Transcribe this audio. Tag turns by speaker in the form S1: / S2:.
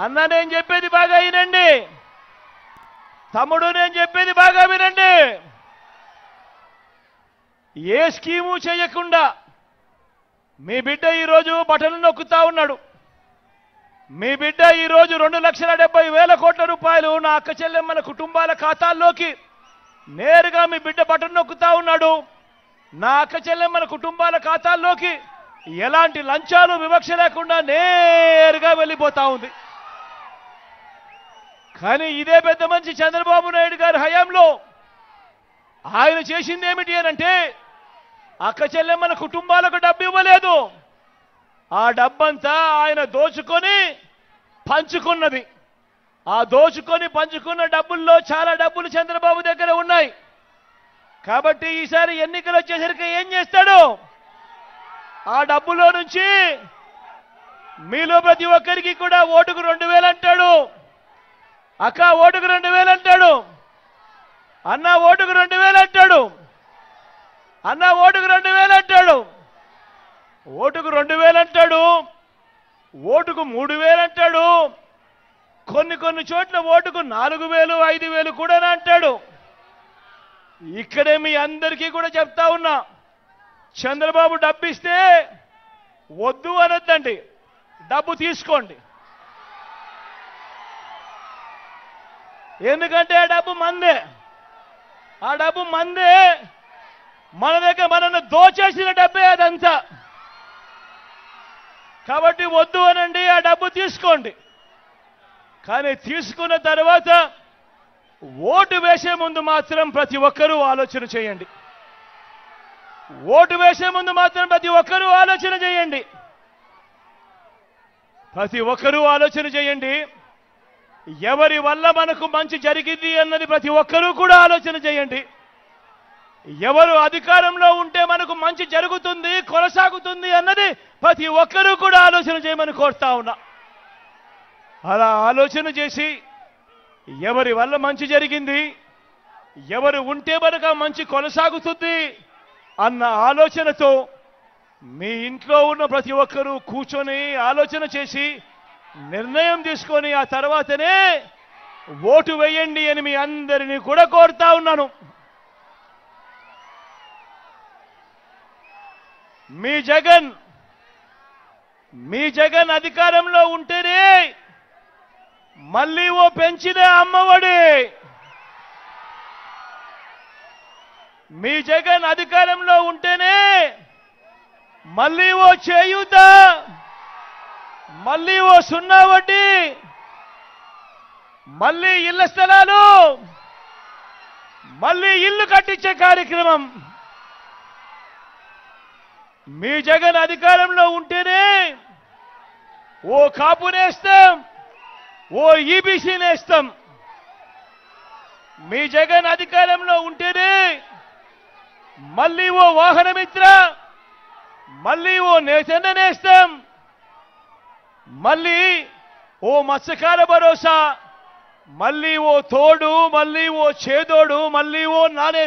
S1: అన్న నేను చెప్పేది బాగా వినండి, తమ్ముడు నేను చెప్పేది బాగా వినండి. ఏ స్కీము చేయకుండా మీ బిడ్డ ఈరోజు బటన్లు నొక్కుతా ఉన్నాడు. మీ బిడ్డ ఈరోజు 2,70,000 కోట్ల రూపాయలు నా అక్క చెల్లెమ్మల కుటుంబాల ఖాతాల్లోకి నేరుగా మీ బిడ్డ బటన్ నొక్కుతా ఉన్నాడు. నా అక్క చెల్లెమ్మల కుటుంబాల ఖాతాల్లోకి ఎలాంటి లంచాలు వివక్ష లేకుండా నేరుగా వెళ్ళిపోతా ఉంది. కానీ ఇదే పెద్ద మనిషి చంద్రబాబు నాయుడు గారి హయాంలో ఆయన చేసింది ఏమిటి అనంటే, అక్క చెల్లెమ్మల కుటుంబాలకు డబ్బు ఇవ్వలేదు. ఆ డబ్బంతా ఆయన దోచుకొని పంచుకున్నది. ఆ దోచుకొని పంచుకున్న డబ్బుల్లో చాలా డబ్బులు చంద్రబాబు దగ్గర ఉన్నాయి. కాబట్టి ఈసారి ఎన్నికలు వచ్చేసరికి ఏం చేస్తాడు, ఆ డబ్బులో నుంచి మీలో ప్రతి ఒక్కరికి కూడా ఓటుకు 2,000 అంటాడు. అక్క ఓటుకు 2,000 అంటాడు. అన్న ఓటుకు 2,000 అంటాడు. అన్న ఓటుకు 2,000 అంటాడు. ఓటుకు 2,000 అంటాడు. ఓటుకు 3,000 అంటాడు. కొన్ని చోట్ల ఓటుకు 4,000, 5,000 కూడా అంటాడు. ఇక్కడే మీ అందరికీ కూడా చెప్తా ఉన్నా, చంద్రబాబు డబ్బు ఇస్తే వద్దు అనొద్దండి, డబ్బు తీసుకోండి. ఎందుకంటే ఆ డబ్బు మందే, ఆ డబ్బు మందే, మన దగ్గర మనల్ని దోచేసిన డబ్బే అదంతా. కాబట్టి వద్దు అనండి, ఆ డబ్బు తీసుకోండి. కానీ తీసుకున్న తర్వాత ఓటు వేసే ముందు మాత్రం ప్రతి ఒక్కరూ ఆలోచన చేయండి. ఓటు వేసే ముందు మాత్రం ప్రతి ఒక్కరూ ఆలోచన చేయండి. ప్రతి ఒక్కరూ ఆలోచన చేయండి. ఎవరి వల్ల మనకు మంచి జరిగింది అన్నది ప్రతి ఒక్కరూ కూడా ఆలోచన చేయండి. ఎవరు అధికారంలో ఉంటే మనకు మంచి జరుగుతుంది, కొనసాగుతుంది అన్నది ప్రతి ఒక్కరూ కూడా ఆలోచన చేయమని కోరుతా ఉన్నా. అలా ఆలోచన చేసి ఎవరి వల్ల మంచి జరిగింది, ఎవరు ఉంటే మనకు మంచి కొనసాగుతుంది అన్న ఆలోచనతో మీ ఇంట్లో ఉన్న ప్రతి ఒక్కరూ కూర్చొని ఆలోచన చేసి నిర్ణయం తీసుకొని ఆ తర్వాతనే ఓటు వేయండి అని మీ అందరినీ కూడా కోరుతా ఉన్నాను. మీ జగన్ అధికారంలో ఉంటేనే మళ్ళీ ఓ పెంచిదే అమ్మఒడి. మీ జగన్ అధికారంలో ఉంటేనే మళ్ళీ ఓ చేయూత, మళ్ళీ ఓ 0 వడ్డీ, మళ్ళీ ఇళ్ల స్థలాలు, మళ్ళీ ఇల్లు కట్టించే కార్యక్రమం. మీ జగన్ అధికారంలో ఉంటేనే ఓ కాపు నేస్తం, ఓ ఈబీసీ నేస్తం. మీ జగన్ అధికారంలో ఉంటేనే మళ్ళీ ఓ వాహన మిత్ర, మళ్ళీ ఓ నేతన్న నేస్తం, మళ్ళీ ఓ మత్స్యకార భరోసా, మళ్ళీ ఓ తోడు, మళ్ళీ ఓ చేదోడు, మళ్ళీ ఓ నానే